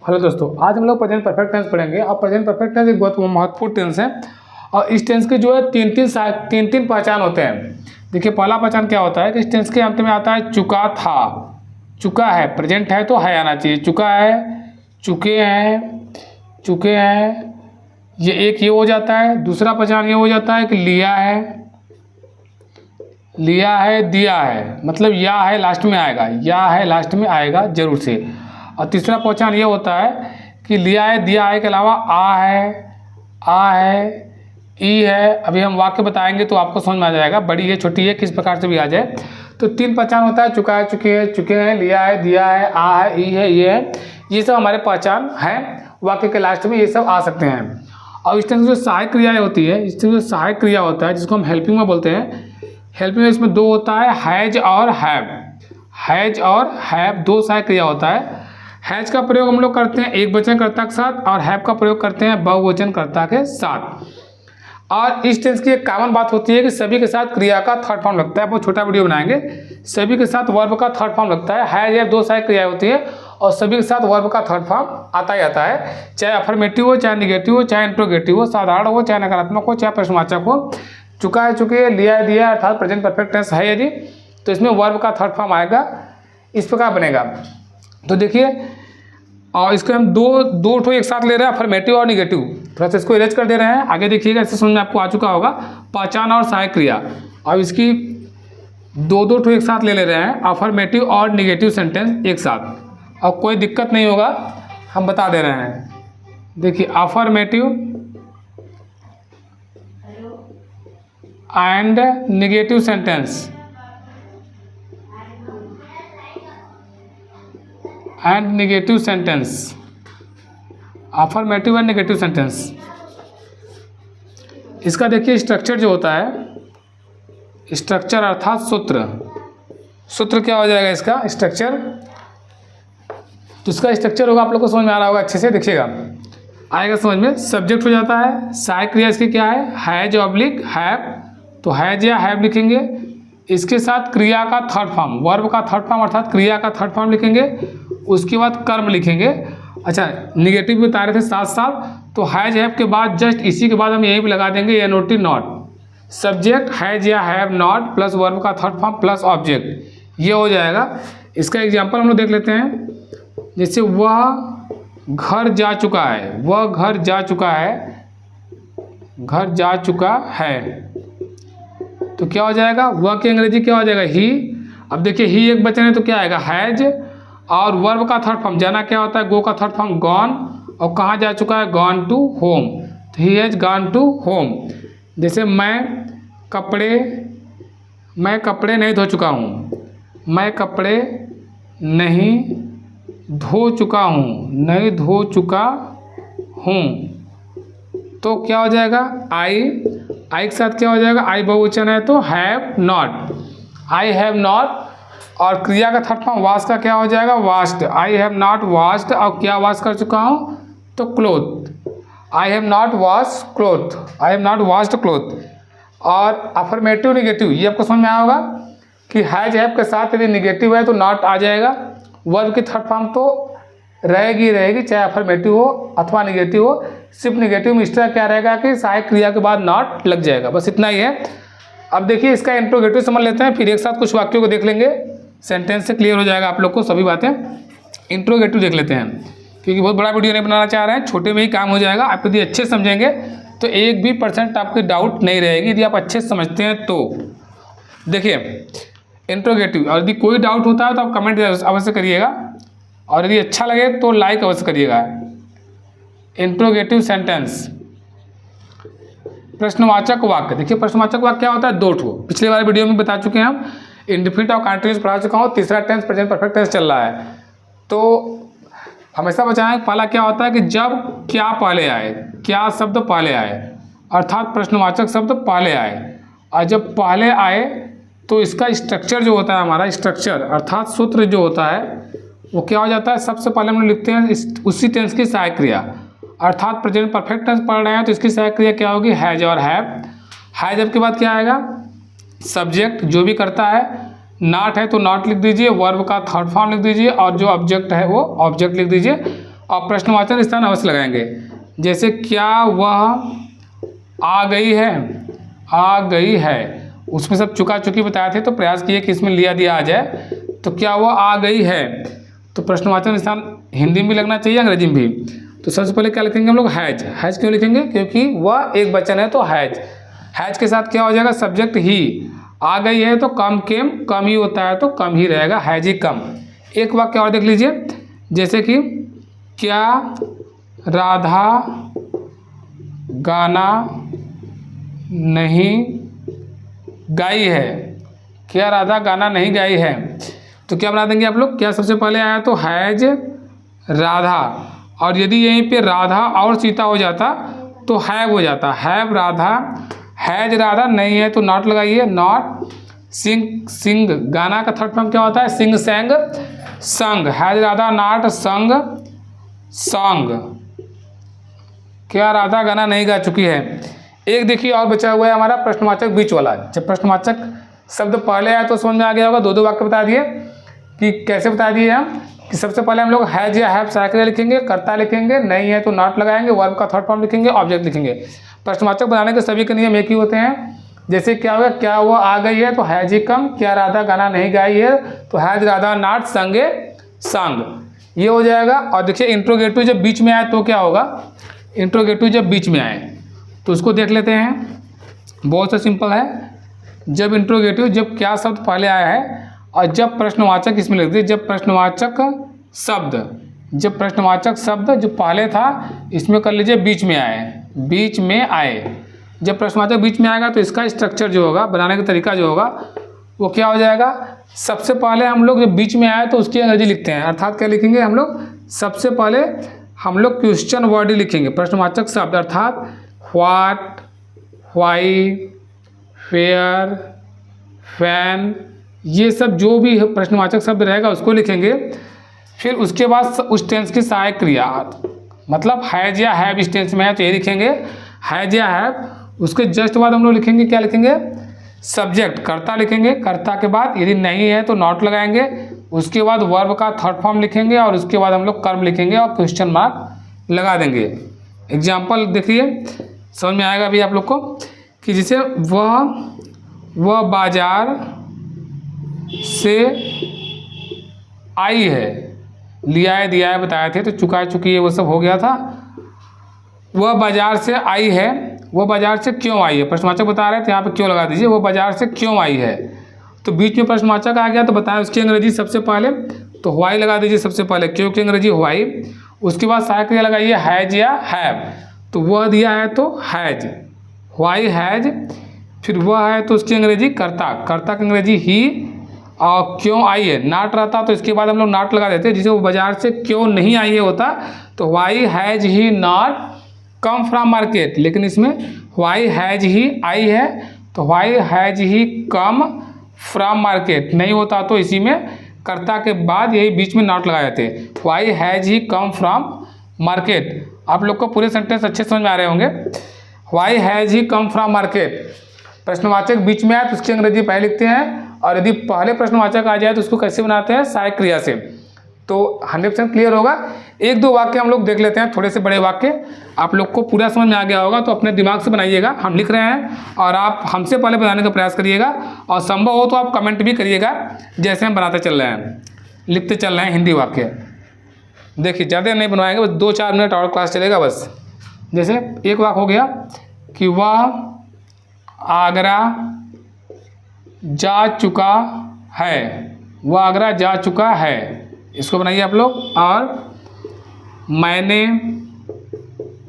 Hello दोस्तों, आज हम लोग प्रेजेंट परफेक्ट टेंस पढ़ेंगे। और प्रेजेंट परफेक्ट टेंस एक बहुत महत्वपूर्ण टेंस है और इस टेंस के जो है तीन पहचान होते हैं। देखिए, पहला पहचान क्या होता है कि इस टेंस के अंत में आता है चुका था, चुका है, प्रेजेंट है तो है आना चाहिए, चुका है, चुके हैं, चुके हैं, ये हो जाता है। दूसरा पहचान ये हो जाता है कि लिया है, लिया है, दिया है, मतलब या है लास्ट में आएगा, या है लास्ट में आएगा जरूर से। और तीसरा पहचान ये होता है कि लिया है, दिया है के अलावा आ है, ई है। अभी हम वाक्य बताएंगे तो आपको समझ में आ जाएगा, बड़ी है छोटी है किस प्रकार से भी आ जाए। तो तीन पहचान होता है, चुका है, चुके हैं, लिया है, दिया है, आ है, ई है, ये है। ये सब हमारे पहचान है, वाक्य के लास्ट में ये सब आ सकते हैं। और इस तरह से जो सहायक क्रियाएं होती है, इस तरह से सहायक क्रिया होता है जिसको हम हेल्पिंग में बोलते हैं। हेल्पिंग में इसमें दो होता है, हैज और हैव। हैज और हैव दो सहायक क्रिया होता है। हैज का प्रयोग हम लोग करते हैं एक वचन कर्ता के साथ और हैव का प्रयोग करते हैं बहुवचन कर्ता के साथ। और इस टेंस की एक कॉमन बात होती है कि सभी के साथ क्रिया का थर्ड फॉर्म लगता है। बहुत छोटा वीडियो बनाएंगे, सभी के साथ वर्ब का थर्ड फॉर्म लगता है। हैज हैव दो सहायक क्रिया होती है और सभी के साथ वर्ब का थर्ड फॉर्म आता ही आता है, चाहे अफर्मेटिव हो, चाहे निगेटिव हो, चाहे इंट्रोगेटिव हो, साधारण हो, चाहे नकारात्मक हो, चाहे प्रश्नवाचक हो। चुका है, चुके, लिया है, दिया है, अर्थात प्रेजेंट परफेक्ट टेंस है यदि, तो इसमें वर्ब का थर्ड फॉर्म आएगा, इस प्रकार बनेगा। तो देखिए, और इसको हम दो ठो एक साथ ले रहे हैं, अफर्मेटिव और निगेटिव। थोड़ा सा इसको इरेज कर दे रहे हैं, आगे देखिएगा, इससे समझ में आपको आ चुका होगा पहचान और सहायक क्रिया। अब इसकी दो ठो एक साथ ले रहे हैं, अफर्मेटिव और निगेटिव सेंटेंस एक साथ। और कोई दिक्कत नहीं होगा, हम बता दे रहे हैं। देखिए, affirmative and negative sentence and negative sentence, affirmative and negative sentence. इसका देखिए स्ट्रक्चर जो होता है, स्ट्रक्चर अर्थात सूत्र। सूत्र क्या हो जाएगा इसका स्ट्रक्चर? तो इसका स्ट्रक्चर होगा, आप लोग को समझ में आ रहा होगा, अच्छे से देखिएगा, आएगा समझ में। सब्जेक्ट हो जाता है, सहायक क्रिया इसकी क्या है, हैज ऑब्लिक हैव, तो हैज या हैव लिखेंगे। इसके साथ क्रिया का थर्ड फॉर्म, वर्ब का थर्ड फॉर्म अर्थात क्रिया का थर्ड फॉर्म लिखेंगे। उसके बाद कर्म लिखेंगे। अच्छा, निगेटिव भी बता रहे थे साथ साथ, तो हैज हैव के बाद जस्ट इसी के बाद हम यहीं पे लगा देंगे N O T not. Subject has या हैव नॉट प्लस वर्ब का थर्ड फॉर्म प्लस ऑब्जेक्ट, ये हो जाएगा। इसका एग्जाम्पल हम लोग देख लेते हैं। जैसे वह घर जा चुका है, वह घर जा चुका है, घर जा चुका है, तो क्या हो जाएगा, वह की अंग्रेजी क्या हो जाएगा, ही। अब देखिए, ही एक वचन है तो क्या आएगा, हैज, और वर्ब का थर्ड फॉर्म जाना क्या होता है, गो का थर्ड फॉर्म गॉन, और कहाँ जा चुका है, गॉन टू होम, तो he has gone to home. जैसे मैं कपड़े नहीं धो चुका हूँ, मैं कपड़े नहीं धो चुका हूँ, नहीं धो चुका हूँ, तो क्या हो जाएगा, आई के साथ क्या हो जाएगा, आई बहुवचन है तो have not, I have not. और क्रिया का थर्ड फॉर्म वाश का क्या हो जाएगा, washed, I have not washed. और क्या वाश कर चुका हूँ, तो cloth, I have not wash cloth, I have not washed cloth. और अफर्मेटिव निगेटिव, ये आपको समझ में आया होगा कि हैज हैव के साथ यदि निगेटिव है तो नॉट आ जाएगा। वर्ब की थर्ड फॉर्म तो रहेगी, चाहे अफर्मेटिव हो अथवा निगेटिव हो। सिर्फ निगेटिव में एक्स्ट्रा क्या रहेगा कि सहायक क्रिया के बाद नॉट लग जाएगा, बस इतना ही है। अब देखिए, इसका इंट्रोगेटिव समझ लेते हैं, फिर एक साथ कुछ वाक्यों को देख लेंगे, सेंटेंस से क्लियर हो जाएगा आप लोग को सभी बातें। इंट्रोगेटिव देख लेते हैं, क्योंकि बहुत बड़ा वीडियो नहीं बनाना चाह रहे हैं, छोटे में ही काम हो जाएगा। आप यदि अच्छे समझेंगे तो 1% आपकी डाउट नहीं रहेगी, यदि आप अच्छे समझते हैं तो। देखिए, इंट्रोगेटिव, और यदि कोई डाउट होता है तो आप कमेंट अवश्य करिएगा, और यदि अच्छा लगे तो लाइक अवश्य करिएगा। इंट्रोगेटिव सेंटेंस, प्रश्नवाचक वाक्य। देखिए, प्रश्नवाचक वाक्य क्या होता है, दो ठो, पिछले वाले वीडियो में बता चुके हैं हम। इंडेफिनिट और कंटीन्यूअस पढ़ा चुका हूँ, तीसरा टेंस प्रेजेंट परफेक्ट टेंस चल रहा है। तो हमेशा बचाएं, पहला क्या होता है कि जब क्या पहले आए, क्या शब्द पहले आए, अर्थात प्रश्नवाचक शब्द पहले आए। और जब पहले आए तो इसका स्ट्रक्चर जो होता है, हमारा स्ट्रक्चर अर्थात सूत्र जो होता है, वो क्या हो जाता है, सबसे पहले हम लोग लिखते हैं उसी टेंस की सहायक क्रिया। अर्थात प्रेजेंट परफेक्ट टेंस पढ़ रहे हैं तो इसकी सहायक क्रिया क्या होगी, हैज और हैव। हैज के बाद क्या आएगा, सब्जेक्ट जो भी करता है, नॉट है तो नॉट लिख दीजिए, वर्ब का थर्ड फॉर्म लिख दीजिए, और जो ऑब्जेक्ट है वो ऑब्जेक्ट लिख दीजिए। और प्रश्नवाचक स्थान अवश्य लगाएंगे। जैसे क्या वह आ गई है, आ गई है, उसमें सब चुका चुकी बताए थे, तो प्रयास किए कि इसमें लिया दिया आ जाए। तो क्या वह आ गई है, तो प्रश्नवाचक स्थान हिंदी में लगना चाहिए, अंग्रेजी में भी। तो सबसे पहले क्या लिखेंगे हम लोग, हैज। हैज क्यों लिखेंगे, क्योंकि वह एक वचन है, तो हैज। हैज के साथ क्या हो जाएगा, सब्जेक्ट ही। आ गई है तो कम केम, कम ही होता है तो कम ही रहेगा, हैज ही कम। एक वाक्य और देख लीजिए, जैसे कि क्या राधा गाना नहीं गाई है, क्या राधा गाना नहीं गाई है, तो क्या बना देंगे आप लोग, क्या सबसे पहले आया तो हैज राधा, और यदि यहीं पे राधा और सीता हो जाता तो हैव हो जाता, हैव राधा। हैज राधा नहीं है तो नॉट लगाइए, नॉट। सिंग, सिंग गाना का थर्ड फॉर्म क्या होता है, सिंग सैंग संग। हैज राधा नॉट संग सॉन्ग, क्या राधा गाना नहीं गा चुकी है। एक देखिए और बचा हुआ है हमारा प्रश्नवाचक बीच वाला। जब प्रश्नवाचक शब्द पहले आया तो समझ में आ गया होगा, दो वाक्य बता दिए कि कैसे बता दिए हम, कि सबसे पहले हम लोग हैज या हैव सहायक लिखेंगे, कर्ता लिखेंगे, नहीं है तो नॉट लगाएंगे, वर्ब का थर्ड फॉर्म लिखेंगे, ऑब्जेक्ट लिखेंगे। प्रश्नवाचक बनाने के सभी के नियम एक ही होते हैं। जैसे क्या होगा, क्या वो आ गई है तो हैज ही कम, क्या राधा गाना नहीं गाई है तो हैज राधा नॉट संगे संग, ये हो जाएगा। और देखिए इंट्रोगेटिव जब बीच में आए तो क्या होगा, इंट्रोगेटिव जब बीच में आए तो उसको देख लेते हैं, बहुत सा सिंपल है। जब इंट्रोगेटिव, जब क्या शब्द पहले आया है और जब प्रश्नवाचक इसमें लिख दिए, जब प्रश्नवाचक शब्द, जब प्रश्नवाचक शब्द जो पहले था इसमें कर लीजिए बीच में आए, बीच में आए। जब प्रश्नवाचक बीच में आएगा तो इसका स्ट्रक्चर जो होगा, बनाने का तरीका जो होगा वो क्या हो जाएगा, सबसे पहले हम लोग जब बीच में आए तो उसकी अंग्रेजी लिखते हैं, अर्थात क्या लिखेंगे हम लोग, सबसे पहले हम लोग क्वेश्चन वर्ड ही लिखेंगे, प्रश्नवाचक शब्द, अर्थात व्हाट, व्हाई, वेयर, व्हेन, ये सब जो भी प्रश्नवाचक शब्द रहेगा उसको लिखेंगे। फिर उसके बाद उस टेंस की सहायक क्रिया, मतलब हैज या हैव इस टेंस में है तो ये लिखेंगे हैज या हैव। उसके जस्ट बाद हम लोग लिखेंगे, क्या लिखेंगे, सब्जेक्ट, कर्ता लिखेंगे। कर्ता के बाद यदि नहीं है तो नॉट लगाएंगे। उसके बाद वर्ब का थर्ड फॉर्म लिखेंगे और उसके बाद हम लोग कर्म लिखेंगे और क्वेश्चन मार्क लगा देंगे। एग्जाम्पल देखिए, समझ में आएगा अभी आप लोग को, कि जैसे वह बाजार से आई है, लिया है दिया है बताए थे तो चुका चुकी है वो सब हो गया था। वह बाजार से आई है, वह बाजार से क्यों आई है, प्रश्नवाचक बता रहे थे, यहाँ पे क्यों लगा दीजिए, वो बाजार से क्यों आई है। तो बीच में प्रश्नवाचक आ गया तो बताएं उसकी अंग्रेजी सबसे पहले तो व्हाई लगा दीजिए सबसे पहले, क्यों की अंग्रेजी व्हाई। उसके बाद सहायक क्रिया लगाइए हैज या हैव, तो वह दिया है तो हैज, व्हाई हैज। फिर वह है तो उसकी अंग्रेजी कर्ता, कर्ता की अंग्रेजी ही। और क्यों आई है, नाट रहता तो इसके बाद हम लोग नाट लगा देते, जिसे वो बाजार से क्यों नहीं आई है होता तो why has he not come from market, लेकिन इसमें व्हाई हैज ही आई है तो why has he come from market नहीं होता तो इसी में कर्ता के बाद यही बीच में नॉट लगाए जाते, why has he come from market. आप लोग को पूरे सेंटेंस अच्छे समझ में आ रहे होंगे। Why has he come from market, प्रश्नवाचक बीच में आए तो उसकी अंग्रेजी पहले लिखते हैं, और यदि पहले प्रश्नवाचक आ जाए तो उसको कैसे बनाते हैं, सहायक क्रिया से। तो 100% क्लियर होगा। एक दो वाक्य हम लोग देख लेते हैं, थोड़े से बड़े वाक्य, आप लोग को पूरा समझ में आ गया होगा तो अपने दिमाग से बनाइएगा। हम लिख रहे हैं और आप हमसे पहले बनाने का प्रयास करिएगा, और संभव हो तो आप कमेंट भी करिएगा जैसे हम बनाते चल रहे हैं, लिखते चल रहे हैं हिंदी वाक्य। देखिए ज़्यादा नहीं बनवाएंगे, बस 2-4 मिनट और क्लास चलेगा बस। जैसे एक वाक्य हो गया कि वह आगरा जा चुका है, वह आगरा जा चुका है, इसको बनाइए आप लोग। और मैंने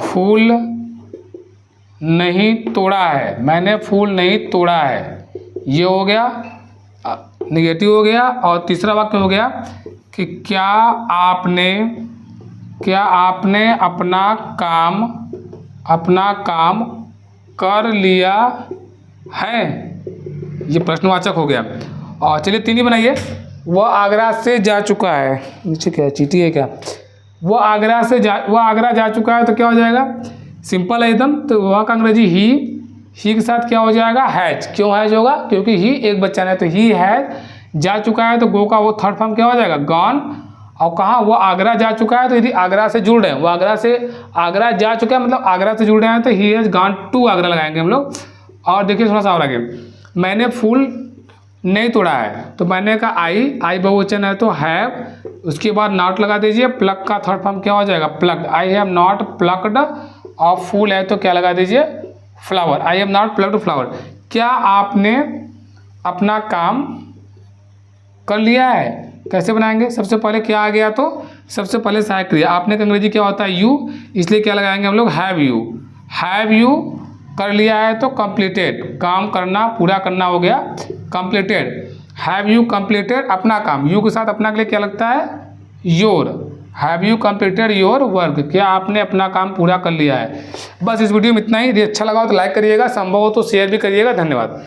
फूल नहीं तोड़ा है, मैंने फूल नहीं तोड़ा है, ये हो गया निगेटिव हो गया। और तीसरा वाक्य हो गया कि क्या आपने अपना काम कर लिया है, ये प्रश्नवाचक हो गया। और चलिए 3 ही बनाइए। वह आगरा से जा चुका है, नीचे क्या है, चीटी है क्या, वह आगरा जा चुका है तो क्या हो जाएगा, सिंपल है एकदम। तो वह का अंग्रेजी ही के साथ क्या हो जाएगा, हैज। क्यों हैज होगा, क्योंकि ही एक बच्चा है तो ही हैज। जा चुका है तो गो का वो थर्ड फॉर्म क्या हो जाएगा, गॉन। और कहाँ, वो आगरा जा चुका है, तो यदि आगरा से जुड़ रहे हैं, वो आगरा जा चुका है मतलब आगरा से जुड़ रहे हैं, तो he has gone to Agra लगाएंगे हम लोग। और देखिए थोड़ा सा और आगे, मैंने फूल नहीं तोड़ा है, तो मैंने का आई बहुवचन है तो हैव, उसके बाद नॉट लगा दीजिए, प्लग का थर्ड फॉर्म क्या हो जाएगा, plucked. I have not plucked, और फूल है तो क्या लगा दीजिए, flower. I have not plucked flower. क्या आपने अपना काम कर लिया है, कैसे बनाएंगे, सबसे पहले क्या आ गया, तो सबसे पहले सहायक क्रिया, आपने का अंग्रेजी क्या होता है, यू, इसलिए क्या लगाएंगे हम लोग, हैव यू। हैव यू कर लिया है तो कंप्लीटेड, काम करना, पूरा करना हो गया कंप्लीटेड। हैव यू कंप्लीटेड अपना काम, यू के साथ अपना के लिए क्या लगता है, your. Have you completed your work, क्या आपने अपना काम पूरा कर लिया है। बस इस वीडियो में इतना ही। यदि अच्छा लगा हो तो लाइक करिएगा, संभव हो तो शेयर भी करिएगा। धन्यवाद।